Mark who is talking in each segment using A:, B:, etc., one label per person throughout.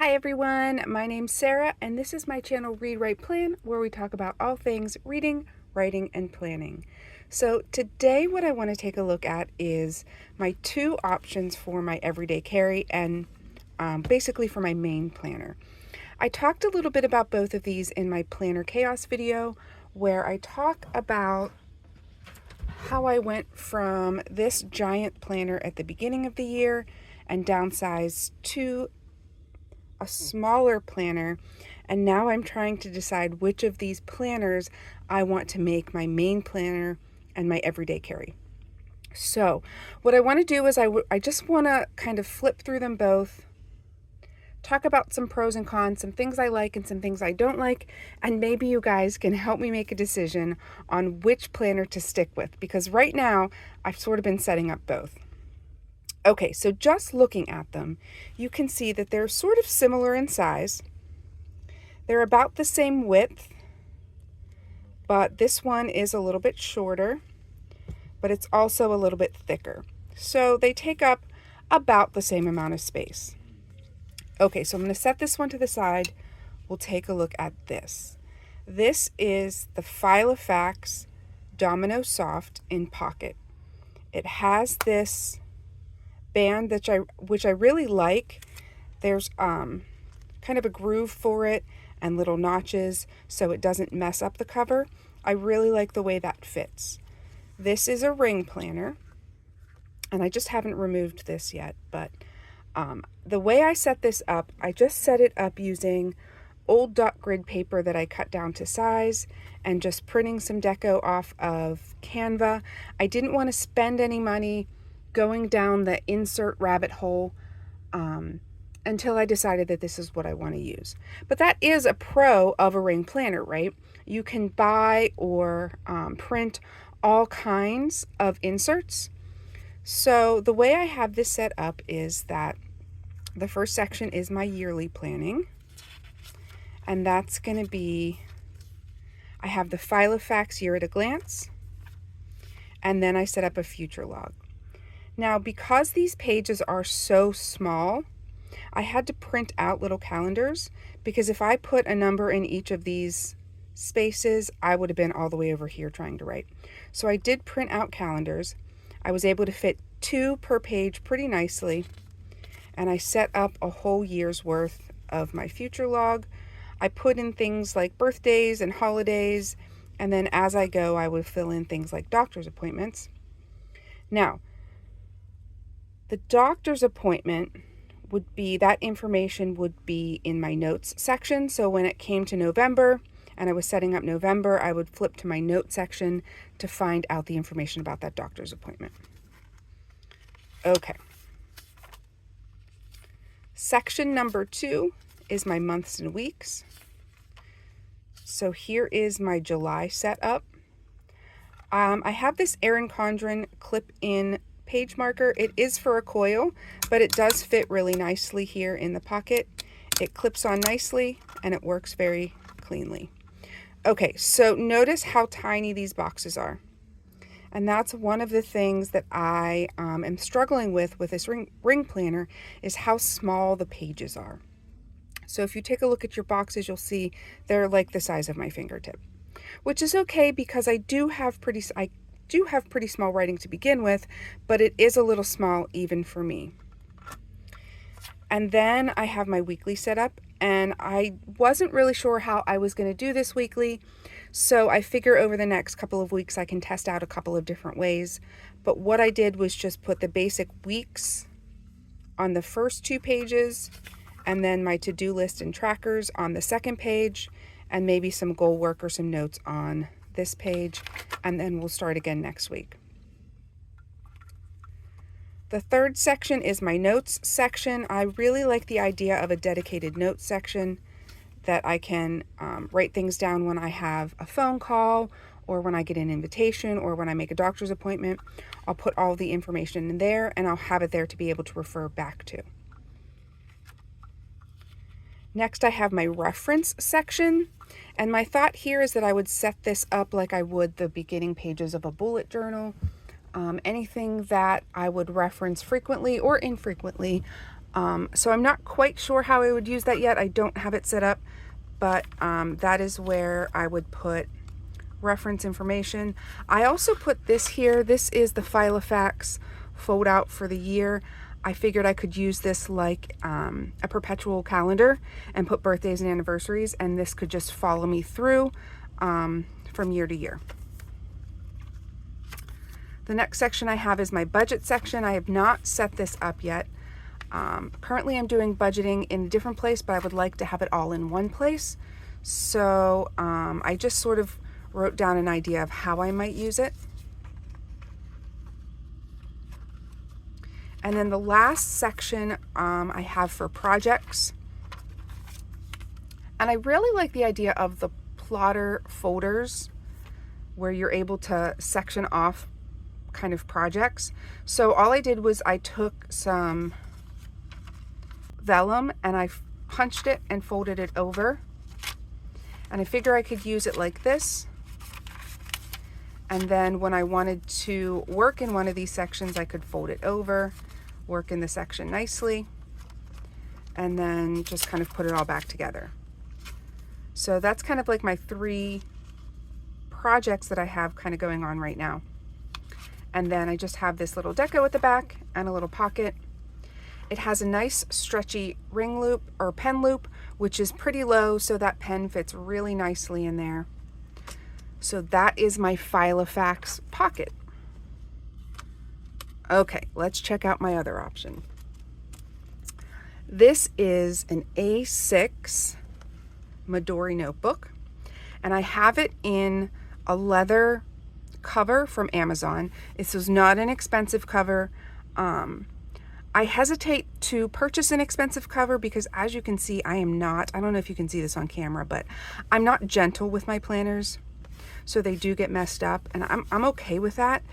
A: Hi everyone, my name's Sarah and this is my channel Read, Write, Plan, where we talk about all things reading, writing, and planning. So today what I want to take a look at is my two options for my everyday carry and basically for my main planner. I talked a little bit about both of these in my Planner Chaos video, where I talk about how I went from this giant planner at the beginning of the year and downsized to a smaller planner, and now I'm trying to decide which of these planners I want to make my main planner and my everyday carry. So what I want to do is I just want to kind of flip through them both, talk about some pros and cons, some things I like and some things I don't like, and maybe you guys can help me make a decision on which planner to stick with, because right now I've sort of been setting up both. Okay, so just looking at them, you can see that they're sort of similar in size. They're about the same width, but this one is a little bit shorter, but it's also a little bit thicker. So they take up about the same amount of space. Okay, so I'm going to set this one to the side. We'll take a look at this. This is the Filofax Domino Soft in Pocket. It has this band which I really like. There's kind of a groove for it and little notches so it doesn't mess up the cover. I really like the way that fits. This is a ring planner, and I just haven't removed this yet, but the way I set this up, I just set it up using old dot grid paper that I cut down to size and just printing some deco off of Canva. I didn't want to spend any money going down the insert rabbit hole until I decided that this is what I want to use. But that is a pro of a ring planner, right? You can buy or print all kinds of inserts. So the way I have this set up is that the first section is my yearly planning, and that's going to be, I have the Filofax Year at a Glance, and then I set up a future log. Now, because these pages are so small, I had to print out little calendars, because if I put a number in each of these spaces, I would have been all the way over here trying to write. So I did print out calendars. I was able to fit 2 per page pretty nicely, and I set up a whole year's worth of my future log. I put in things like birthdays and holidays, and then as I go, I would fill in things like doctor's appointments. Now, the doctor's appointment would be, that information would be in my notes section. So when it came to November and I was setting up November, I would flip to my note section to find out the information about that doctor's appointment. Okay. Section number 2 is my months and weeks. So here is my July setup. I have this Erin Condren clip-in page marker. It is for a coil, but it does fit really nicely here in the pocket. It clips on nicely and it works very cleanly. Okay, so notice how tiny these boxes are. And that's one of the things that I am struggling with this ring planner, is how small the pages are. So if you take a look at your boxes, you'll see they're like the size of my fingertip, which is okay because I do have pretty small writing to begin with, but it is a little small even for me. And then I have my weekly setup, and I wasn't really sure how I was going to do this weekly, so I figure over the next couple of weeks I can test out a couple of different ways. But what I did was just put the basic weeks on the first 2 pages, and then my to-do list and trackers on the second page, and maybe some goal work or some notes on this page, and then we'll start again next week. The third section is my notes section. I really like the idea of a dedicated notes section that I can write things down when I have a phone call, or when I get an invitation, or when I make a doctor's appointment. I'll put all the information in there, and I'll have it there to be able to refer back to. Next, I have my reference section, and my thought here is that I would set this up like I would the beginning pages of a bullet journal. Anything that I would reference frequently or infrequently, So I'm not quite sure how I would use that yet. I don't have it set up, but that is where I would put reference information. I also put this here. This is the Filofax fold out for the year. I figured I could use this like a perpetual calendar and put birthdays and anniversaries, and this could just follow me through from year to year. The next section I have is my budget section. I have not set this up yet. Currently I'm doing budgeting in a different place, but I would like to have it all in one place. So I just sort of wrote down an idea of how I might use it. And then the last section I have for projects. And I really like the idea of the plotter folders where you're able to section off kind of projects. So all I did was I took some vellum and I punched it and folded it over. And I figure I could use it like this. And then when I wanted to work in one of these sections, I could fold it over, work in the section nicely, and then just kind of put it all back together. So that's kind of like my 3 projects that I have kind of going on right now. And then I just have this little deco at the back and a little pocket. It has a nice stretchy ring loop or pen loop, which is pretty low, so that pen fits really nicely in there. So that is my Filofax pocket. Okay, let's check out my other option. This is an A6 Midori notebook, and I have it in a leather cover from Amazon. This is not an expensive cover. I hesitate to purchase an expensive cover because, as you can see, I don't know if you can see this on camera, but I'm not gentle with my planners. So they do get messed up, and I'm okay with that.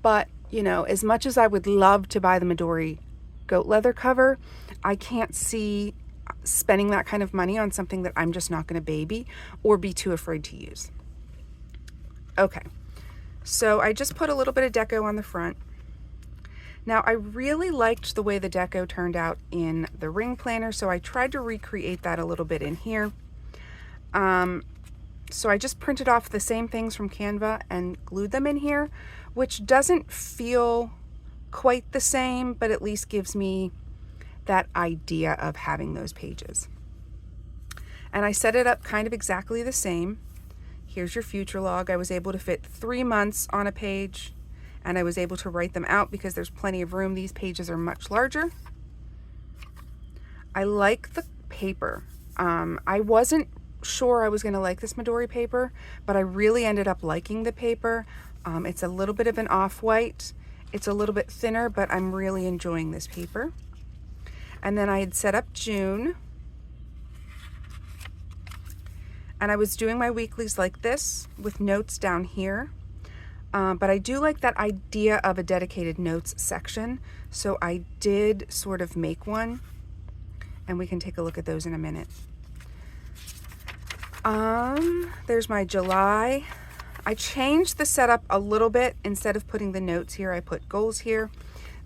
A: But, you know, as much as I would love to buy the Midori goat leather cover, I can't see spending that kind of money on something that I'm just not going to baby or be too afraid to use. Okay, so I just put a little bit of deco on the front. Now, I really liked the way the deco turned out in the ring planner, so I tried to recreate that a little bit in here. So I just printed off the same things from Canva and glued them in here, which doesn't feel quite the same, but at least gives me that idea of having those pages. And I set it up kind of exactly the same. Here's your future log. I was able to fit 3 months on a page, and I was able to write them out because there's plenty of room. These pages are much larger. I like the paper. I wasn't sure I was going to like this Midori paper, but I really ended up liking the paper. It's a little bit of an off-white. It's a little bit thinner, but I'm really enjoying this paper. And then I had set up June, and I was doing my weeklies like this with notes down here. But I do like that idea of a dedicated notes section, so I did sort of make one, and we can take a look at those in a minute. There's my July. I changed the setup a little bit. Instead of putting the notes here, I put goals here.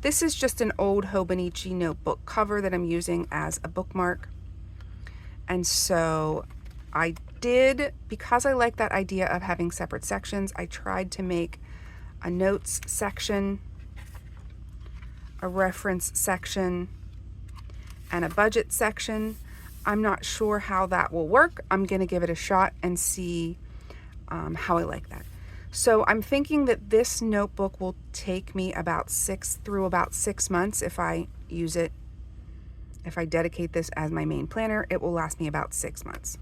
A: This is just an old Hobonichi notebook cover that I'm using as a bookmark. And so I did, because I like that idea of having separate sections, I tried to make a notes section, a reference section, and a budget section. I'm not sure how that will work. I'm going to give it a shot and see how I like that. So I'm thinking that this notebook will take me about 6 months if I use it. If I dedicate this as my main planner, it will last me about 6 months.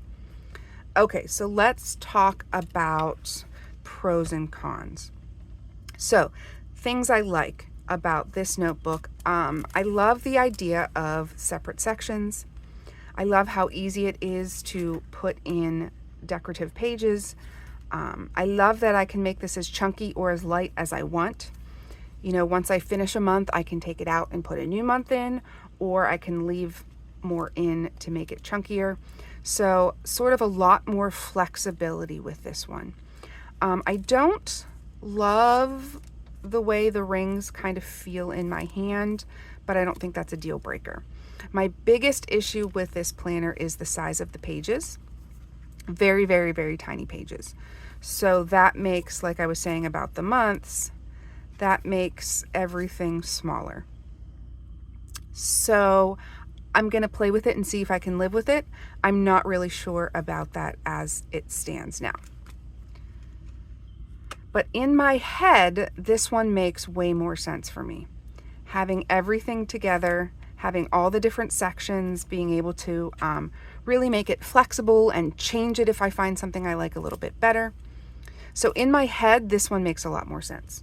A: Okay, so let's talk about pros and cons. So, things I like about this notebook. I love the idea of separate sections. I love how easy it is to put in decorative pages. I love that I can make this as chunky or as light as I want. You know, once I finish a month, I can take it out and put a new month in, or I can leave more in to make it chunkier. So sort of a lot more flexibility with this one. I don't love the way the rings kind of feel in my hand, but I don't think that's a deal breaker. My biggest issue with this planner is the size of the pages. Very, very, very tiny pages. So that makes, like I was saying about the months, that makes everything smaller. So I'm going to play with it and see if I can live with it. I'm not really sure about that as it stands now. But in my head, this one makes way more sense for me. Having everything together, having all the different sections, being able to really make it flexible and change it if I find something I like a little bit better. So in my head, this one makes a lot more sense.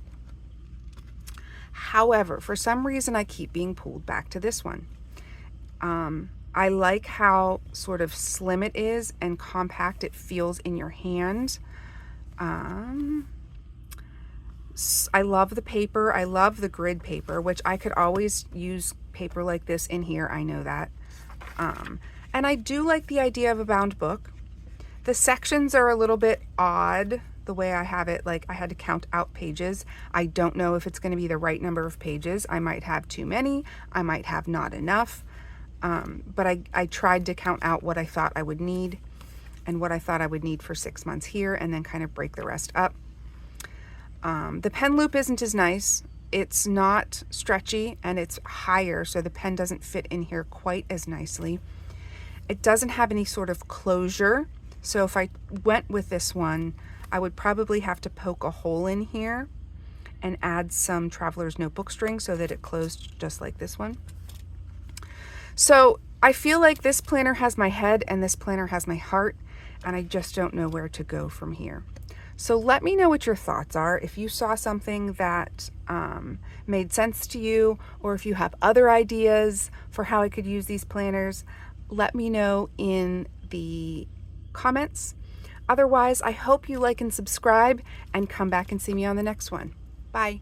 A: However, for some reason, I keep being pulled back to this one. I like how sort of slim it is and compact it feels in your hand. I love the paper. I love the grid paper, which I could always use paper like this in here. I know that. And I do like the idea of a bound book. The sections are a little bit odd the way I have it. Like I had to count out pages. I don't know if it's going to be the right number of pages. I might have too many. I might have not enough. But I tried to count out what I thought I would need and what I thought I would need for 6 months here, and then kind of break the rest up. The pen loop isn't as nice. It's not stretchy and it's higher, so the pen doesn't fit in here quite as nicely. It doesn't have any sort of closure, so if I went with this one, I would probably have to poke a hole in here and add some traveler's notebook string so that it closed just like this one. So I feel like this planner has my head and this planner has my heart, and I just don't know where to go from here. So let me know what your thoughts are. If you saw something that made sense to you, or if you have other ideas for how I could use these planners, let me know in the comments. Otherwise, I hope you like and subscribe and come back and see me on the next one. Bye.